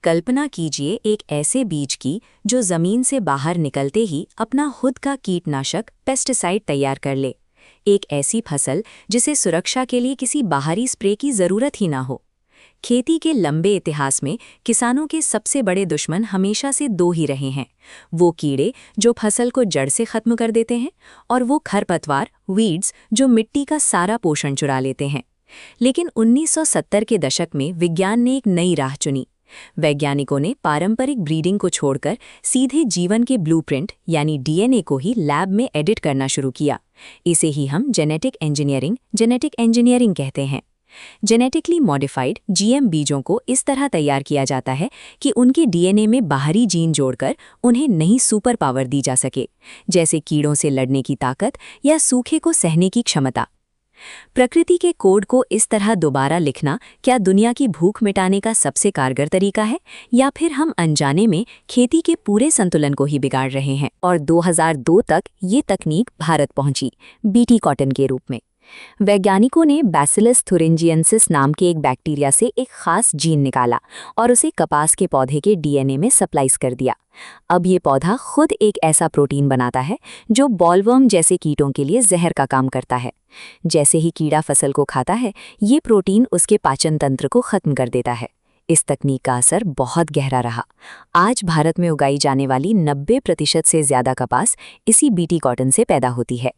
कल्पना कीजिए एक ऐसे बीज की जो जमीन से बाहर निकलते ही अपना खुद का कीटनाशक पेस्टिसाइड तैयार कर ले। एक ऐसी फसल जिसे सुरक्षा के लिए किसी बाहरी स्प्रे की जरूरत ही ना हो। खेती के लंबे इतिहास में किसानों के सबसे बड़े दुश्मन हमेशा से दो ही रहे हैं, वो कीड़े जो फसल को जड़ से खत्म कर देते हैं और वो खरपतवार वीड्स जो मिट्टी का सारा पोषण चुरा लेते हैं। लेकिन 1970 के दशक में विज्ञान ने एक नई राह चुनी। वैज्ञानिकों ने पारंपरिक ब्रीडिंग को छोड़कर सीधे जीवन के ब्लूप्रिंट यानी डीएनए को ही लैब में एडिट करना शुरू किया। इसे ही हम जेनेटिक इंजीनियरिंग कहते हैं। जेनेटिकली मॉडिफाइड जीएम बीजों को इस तरह तैयार किया जाता है कि उनके डीएनए में बाहरी जीन जोड़कर उन्हें नई सुपर पावर दी जा सके, जैसे कीड़ों से लड़ने की ताकत या सूखे को सहने की क्षमता। प्रकृति के कोड को इस तरह दोबारा लिखना क्या दुनिया की भूख मिटाने का सबसे कारगर तरीका है, या फिर हम अनजाने में खेती के पूरे संतुलन को ही बिगाड़ रहे हैं? और 2002 तक ये तकनीक भारत पहुंची, बीटी कॉटन के रूप में। वैज्ञानिकों ने बैसिलस थुरिंजिएंसिस नाम के एक बैक्टीरिया से एक खास जीन निकाला और उसे कपास के पौधे के डीएनए में सप्लाइज कर दिया। अब ये पौधा खुद एक ऐसा प्रोटीन बनाता है जो बॉलवर्म जैसे कीटों के लिए जहर का काम करता है। जैसे ही कीड़ा फसल को खाता है, ये प्रोटीन उसके पाचन तंत्र को खत्म कर देता है। इस तकनीक का असर बहुत गहरा रहा। आज भारत में उगाई जाने वाली 90% से ज्यादा कपास इसी बीटी कॉटन से पैदा होती है।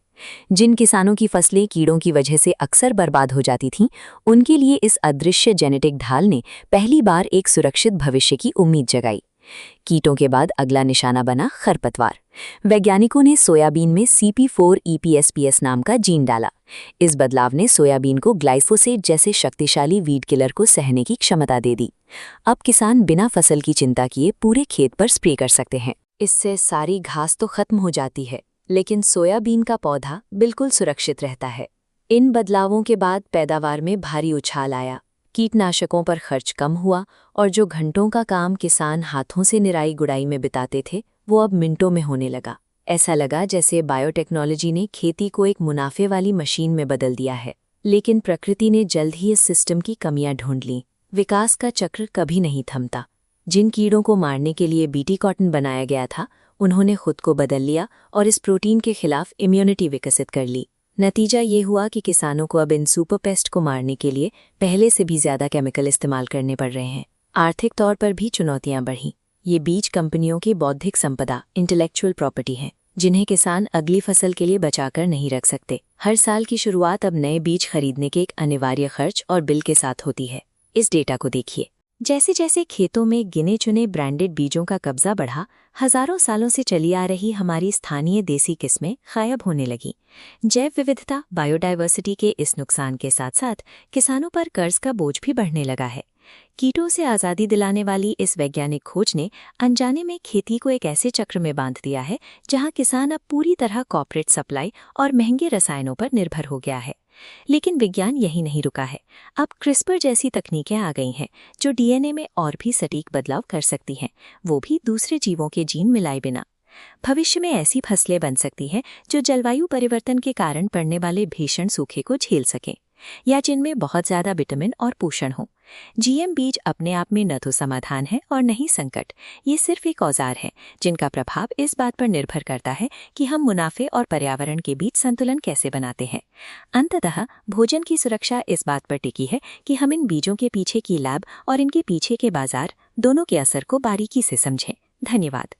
जिन किसानों की फसलें कीड़ों की वजह से अक्सर बर्बाद हो जाती थीं, उनके लिए इस अदृश्य जेनेटिक ढाल ने पहली बार एक सुरक्षित भविष्य की उम्मीद जगाई। कीटों के बाद अगला निशाना बना खरपतवार। वैज्ञानिकों ने सोयाबीन में CP4 EPSPS नाम का जीन डाला। इस बदलाव ने सोयाबीन को ग्लाइफोसेट जैसे शक्तिशाली वीड किलर को सहने की क्षमता दे दी। अब किसान बिना फसल की चिंता किए पूरे खेत पर स्प्रे कर सकते हैं। इससे सारी घास तो खत्म हो जाती है, लेकिन सोयाबीन का पौधा बिल्कुल सुरक्षित रहता है। इन बदलावों के बाद पैदावार में भारी उछाल आया। कीटनाशकों पर खर्च कम हुआ और जो घंटों का काम किसान हाथों से निराई गुड़ाई में बिताते थे, वो अब मिनटों में होने लगा। ऐसा लगा जैसे बायोटेक्नोलॉजी ने खेती को एक मुनाफे वाली मशीन में बदल दिया है। लेकिन प्रकृति ने जल्द ही इस सिस्टम की कमियां ढूंढ लीं। विकास का चक्र कभी नहीं थमता। जिन कीड़ों को मारने के लिए बीटी कॉटन बनाया गया था, उन्होंने खुद को बदल लिया और इस प्रोटीन के खिलाफ इम्यूनिटी विकसित कर ली। नतीजा ये हुआ कि किसानों को अब इन सुपर पेस्ट को मारने के लिए पहले से भी ज्यादा केमिकल इस्तेमाल करने पड़ रहे हैं। आर्थिक तौर पर भी चुनौतियां बढ़ीं। ये बीज कंपनियों की बौद्धिक संपदा इंटेलेक्चुअल प्रॉपर्टी हैं, जिन्हें किसान अगली फसल के लिए बचाकर नहीं रख सकते। हर साल की शुरुआत अब नए बीज खरीदने के एक अनिवार्य खर्च और बिल के साथ होती है। इस डेटा को देखिए। जैसे जैसे खेतों में गिने चुने ब्रांडेड बीजों का कब्जा बढ़ा, हजारों सालों से चली आ रही हमारी स्थानीय देसी किस्में गायब होने लगी। जैव विविधता बायोडायवर्सिटी के इस नुकसान के साथ साथ किसानों पर कर्ज का बोझ भी बढ़ने लगा है। कीटों से आज़ादी दिलाने वाली इस वैज्ञानिक खोज ने अनजाने में खेती को एक ऐसे चक्र में बांध दिया है जहां किसान अब पूरी तरह कॉर्पोरेट सप्लाई और महंगे रसायनों पर निर्भर हो गया है। लेकिन विज्ञान यही नहीं रुका है। अब क्रिस्पर जैसी तकनीकें आ गई हैं जो डीएनए में और भी सटीक बदलाव कर सकती हैं, वो भी दूसरे जीवों के जीन मिलाए बिना। भविष्य में ऐसी फसलें बन सकती हैं जो जलवायु परिवर्तन के कारण पड़ने वाले भीषण सूखे को झेल सकें, या जिनमें बहुत ज्यादा विटामिन और पोषण हो। जीएम बीज अपने आप में न तो समाधान है और न ही संकट। ये सिर्फ एक औजार है जिनका प्रभाव इस बात पर निर्भर करता है कि हम मुनाफे और पर्यावरण के बीच संतुलन कैसे बनाते हैं। अंततः भोजन की सुरक्षा इस बात पर टिकी है कि हम इन बीजों के पीछे की लैब और इनके पीछे के बाजार दोनों के असर को बारीकी से समझें। धन्यवाद।